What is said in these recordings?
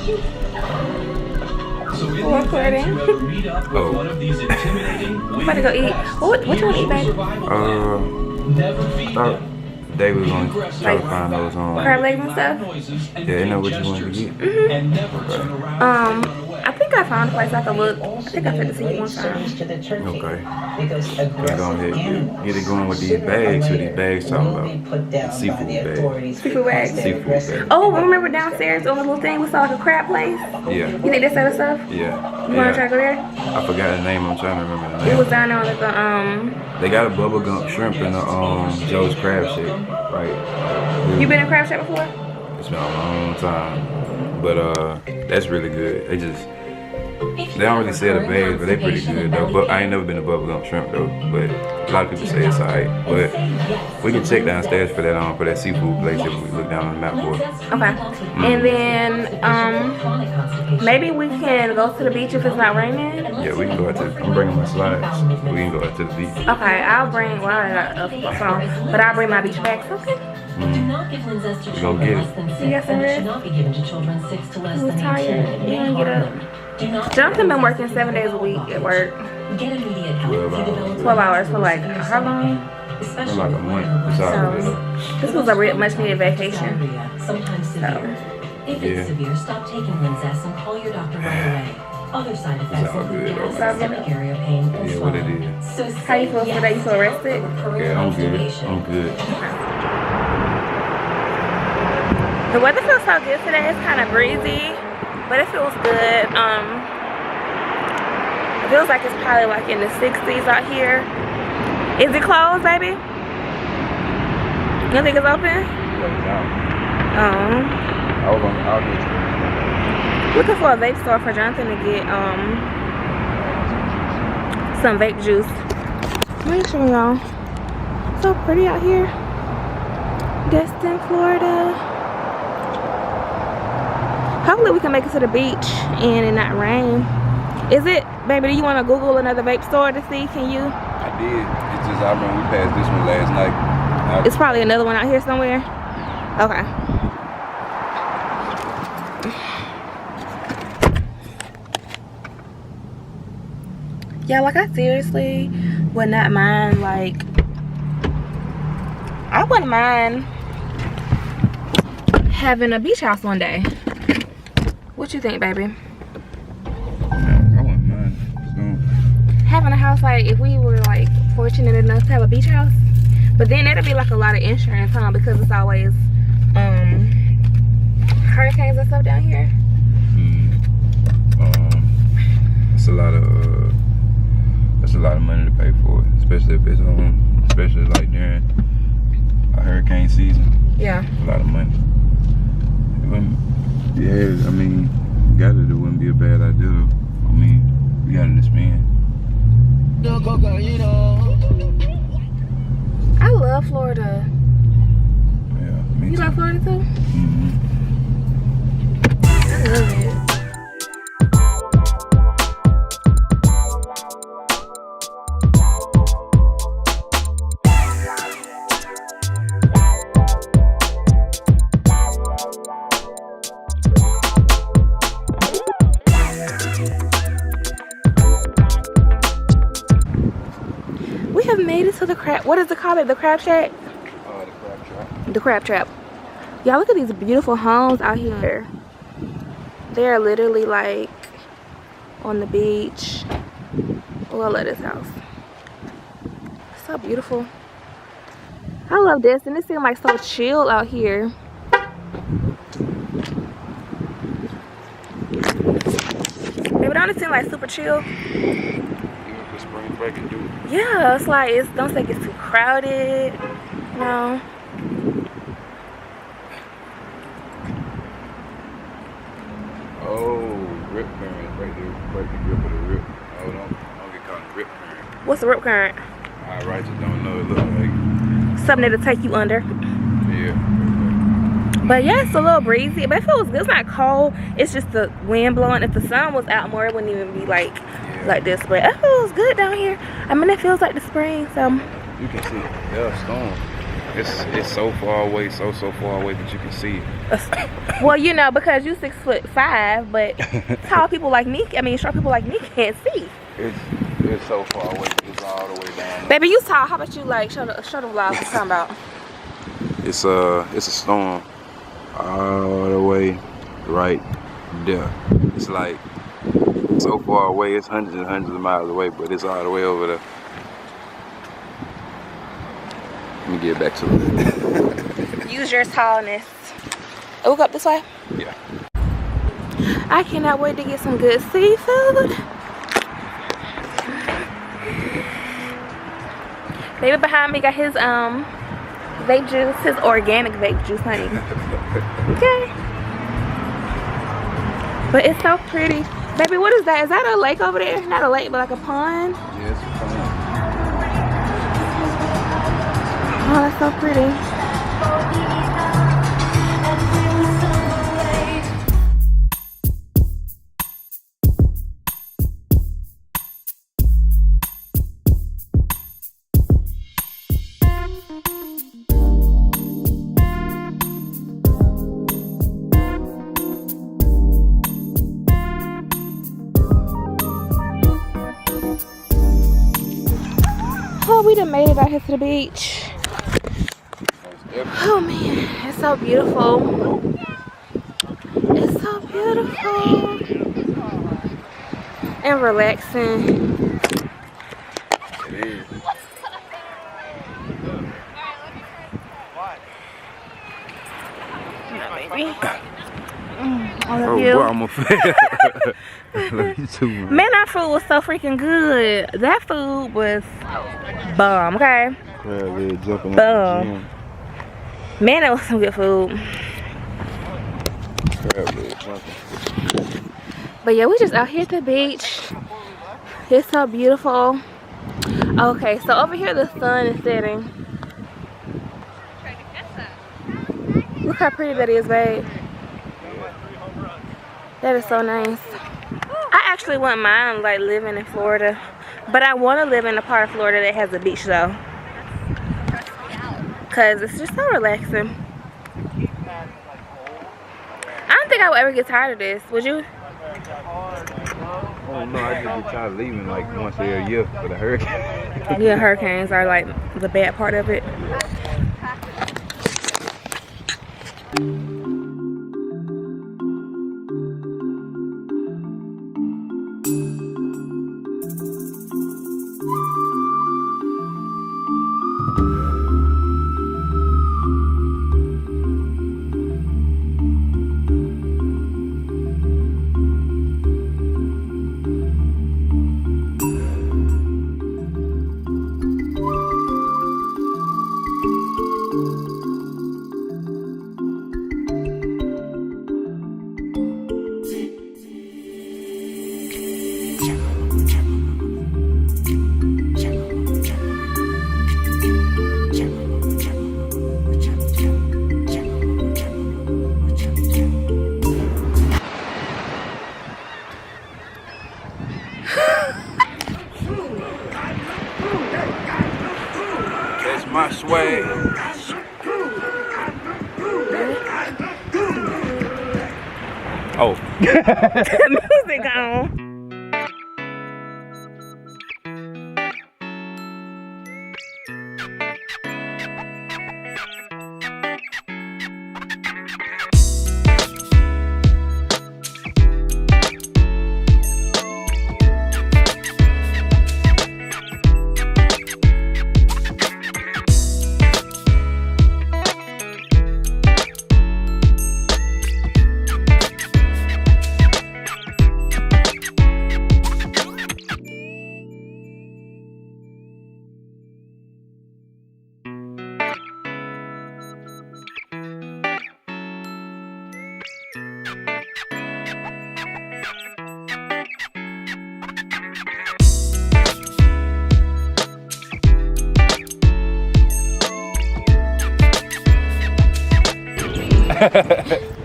We're recording. Oh. I'm about to go eat. What you want to eat, baby? I thought today we were going to try to find those crab legs and stuff? Yeah, you know what you wanted to get? I think I found a place I could look. I think I fit to see you one time. Okay. We're going to get it going with these bags. What these bags talking about? Seafood bags. Seafood bags? Seafood bags. Oh, remember downstairs on the little thing we saw like a crab place? Yeah. You think that's other stuff? Yeah. You want to try to go there? I forgot the name. I'm trying to remember the name. It was down there on like the They got a bubblegum shrimp in the Joe's Crab Shack, right? You been in Crab Shack before? It's been a long time, but that's really good. They don't really sell the bags, but they pretty good though. But I ain't never been to bubblegum shrimp though. But a lot of people say it's alright. But we can check downstairs for that seafood place if we look down on the map for it. Okay. And then maybe we can go to the beach if it's not raining. Yeah, we can go out to. I'm bringing my slides. We can go out to the beach. Okay, I'll bring. Well, I got a phone, but I'll bring my beach bags. Okay. Go get it. You got some rest? Who's tired? You didn't get up. Jonathan been working 7 days a week at work. 12 hours for like how long? For like a month. So, this was a much needed vacation. So, if it's severe, stop taking Linzess and call your doctor right away. Other side effects include gas, stomach area pain, and yeah, what it swelling. is. So how you feel today? You feel rested? Yeah, I'm good. I'm good. The weather feels so good today. It's kind of breezy, but it feels good. It feels like it's probably like in the 60s out here. Is it closed, baby? You don't think it's open? I'll get Looking for a vape store for Jonathan to get some vape juice. Make sure y'all. So pretty out here. Destin, Florida. Hopefully we can make it to the beach and it not rain. Is it, baby, do you want to Google another vape store to see? Can you? I did. It's just I remember we passed this one last night. It's probably another one out here somewhere. Okay. Yeah, like I seriously would not mind, like, I wouldn't mind having a beach house one day. What you think, baby? Yeah, I wouldn't mind. Having a house, like, if we were, like, fortunate enough to have a beach house. But then that'd be, like, a lot of insurance, huh? Because it's always, hurricanes and stuff down here. It's a lot of, that's a lot of money to pay for it. Especially if it's, especially, like, during a hurricane season. Yeah. A lot of money. Yeah, I mean, it wouldn't be a bad idea. I mean, we got to spend. I love Florida. Yeah, me too. You like Florida too? Mm-hmm. I love it. We have made it to the crab. What is it called? The crab shack? The crab trap. The crab trap. Y'all look at these beautiful homes out here. They're literally like on the beach. Oh, I love this house. So beautiful. I love this, and it seems like so chill out here. Maybe don't it seem like super chill? Spring break and do it. Yeah, it's like don't think it's too crowded. No. Oh, rip current right there. Right the grip of the rip. Oh, don't get caught in the rip current. What's the rip current? I right just don't know. It look like Something that'll take you under. yeah. But yeah, it's a little breezy. But it feels good. It's not cold. It's just the wind blowing. If the sun was out more, it wouldn't even be like this. But it feels good down here. I mean, it feels like the spring. So you can see it. Yeah, storm. It's so far away, so far away that you can see it. Well, you know, because you 6'5", but tall people like me, I mean short people like me can't see. It's so far away. It's all the way down there. Baby, you tall. How about you like show the vlog what you're talking about? It's a storm all the way right there. It's like so far away. It's hundreds and hundreds of miles away, but it's all the way over there. Let me get back to it. Use your tallness. Oh, we go up this way? Yeah. I cannot wait to get some good seafood. Baby behind me got his vape juice, his organic vape juice, honey. Okay. But it's so pretty. Baby, what is that? Is that a lake over there? Not a lake, but like a pond? Yeah, it's a pond. Oh, that's so pretty. Oh, we done made it out here to the beach. Oh man, it's so beautiful. It's so beautiful and relaxing. It is. Baby. I love Oh, you. boy, I'm a fan. Love you too, man. Man, that food was so freaking good. That food was bomb, okay? Crab leg jumping Boom. at Man, that was some good food. the gym. Crab leg jumping. But yeah, we just out here at the beach. It's so beautiful. Okay, so over here the sun is setting. Look how pretty that is, babe. That is so nice. I actually wouldn't mind like living in Florida, but I want to live in a part of Florida that has a beach though, cause it's just so relaxing. I don't think I would ever get tired of this. Would you? Oh no, I just get tired of leaving like once a year for the hurricane. Yeah, hurricanes are like the bad part of it. That's my swag. Oh. The music on.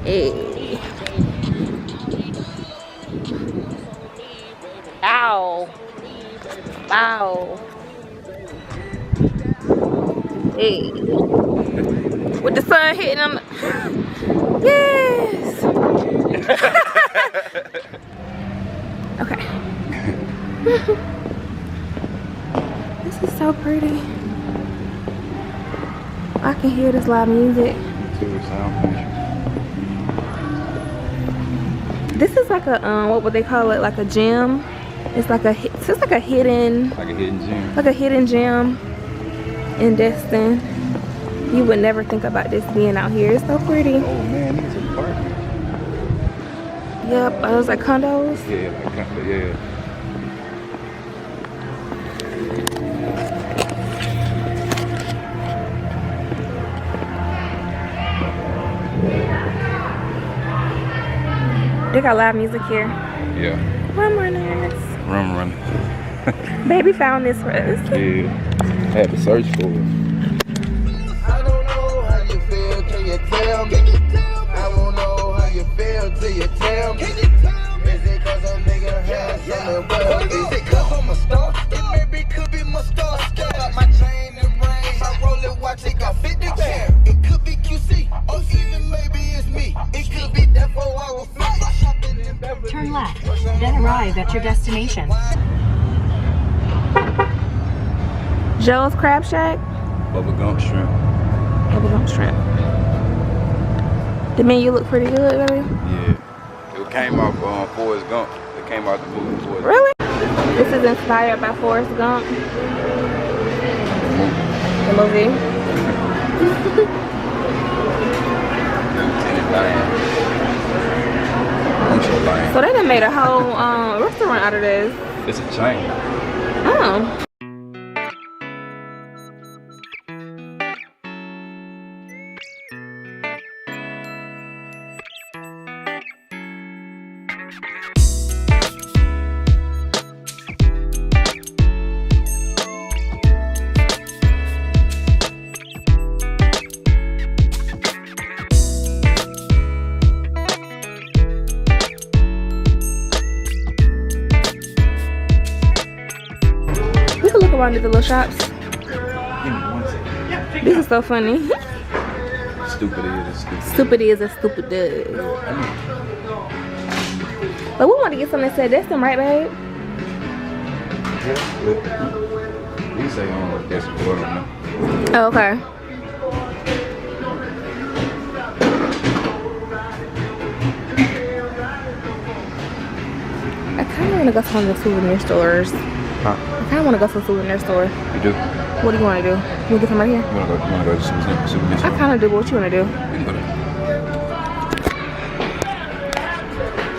Hey. Ow. Ow. Hey. With the sun hitting on the... Yes. Okay. This is so pretty. I can hear this loud music. This is like a what would they call it? Like a gym. It's like a hidden. Like a hidden gym. Like a hidden gym in Destin. You would never think about this being out here. It's so pretty. Oh man, these apartments. Yep, are those like condos? Yeah, like condo, yeah. They got live music here. Yeah. Rum runners. Rum run. Baby found this for us. Yeah. I had to search for it. I don't know how you feel, can you tell me? I won't know how you feel till you tell me. Is it cause a nigga has something well? Is it cause I'm a star? It maybe could be my star. Got my chain and ring, my Rolex watch, it got 50 carat. It could be QC, or even maybe it's me. It could be that 4 hour flight. Turn left, then arrive at your destination. Joe's Crab Shack. Bubblegum shrimp. Bubblegum shrimp. The menu look pretty good, baby. Yeah. It came off Forrest Gump. It came out the movie Forrest Gump. Really? This is inspired by Forrest Gump. The movie. I'm so lying. So they done made a whole restaurant out of this. It's a chain. Oh. Around at the little shops. Give me 1 second. This is so funny. Stupid is stupid. Stupid is as stupid does. But we want to get something that said Destin, right, babe? You say that's what I Oh, okay. I kind of want to go to some of the souvenir stores. Huh? I kind of want to go to a souvenir store. You do? What do you want to do? You want to get some right here? You wanna go to souvenir I kind of do, but what you want to do? We can go there.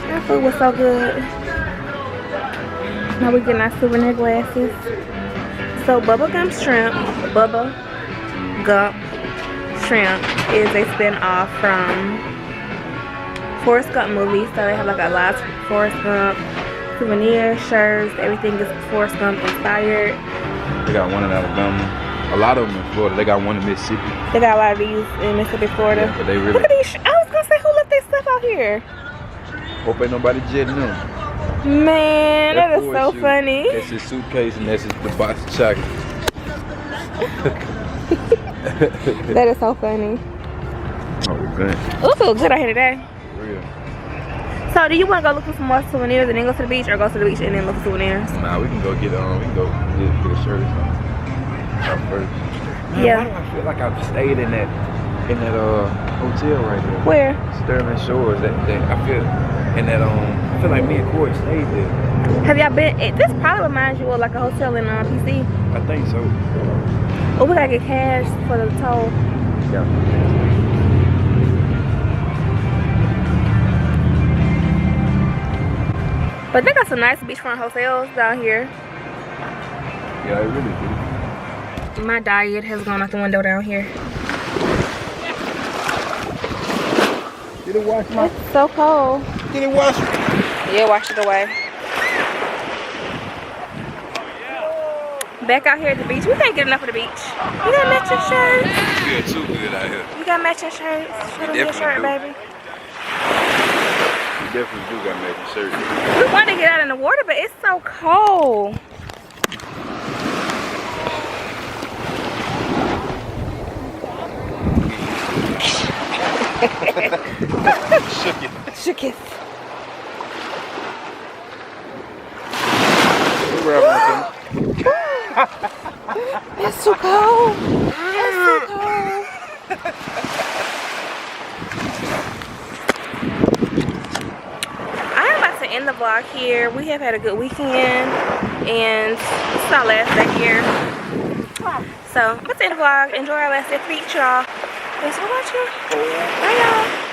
That food was so good. Now we getting our souvenir glasses. So bubblegum shrimp, Bubba Gump Shrimp is a spin-off from Forrest Gump movie. So they have like a lot of Forrest Gump souvenir shirts. Everything is Forrest Gump inspired. They got one in Alabama. A lot of them in Florida. They got one in Mississippi. They got a lot of these in Mississippi, Florida. Yeah, but they really... Look at these. I was gonna say, who left their stuff out here? Hope ain't nobody jetting them. Man, that is so shoe. funny. That's his suitcase and that's the box of chocolate. That is so funny. Oh, good. It feels good out here today. For real. So, do you want to go look for some more souvenirs and then go to the beach, or go to the beach and then look for souvenirs? Nah, we can go get get a shirt or something. First. Man, Yeah. why do I feel like I've stayed in that hotel right there? Where? Sterling Shores. That I feel in that I feel like me and Corey stayed there. Have y'all been? This probably reminds you of like a hotel in PC. I think so. Oh, we gotta get cash for the toll. Yeah. But they got some nice beachfront hotels down here. Yeah, it really do. My diet has gone out the window down here. Did it wash my? It's so cold. Did it wash? Yeah, wash it away. Back out here at the beach. We can't get enough of the beach. You got matching shirts? Yeah, too good out here. You got matching shirts? Show them your shirt, baby. You definitely do got matching shirts. We want to get out in the water, but it's so cold. Shook it. Shook it. It's too cold. It's too cold. I'm about to end the vlog here. We have had a good weekend, and this is our last day here. So I'm about to end the vlog. Enjoy our last day of the beach, y'all. Thanks for watching. Bye, y'all.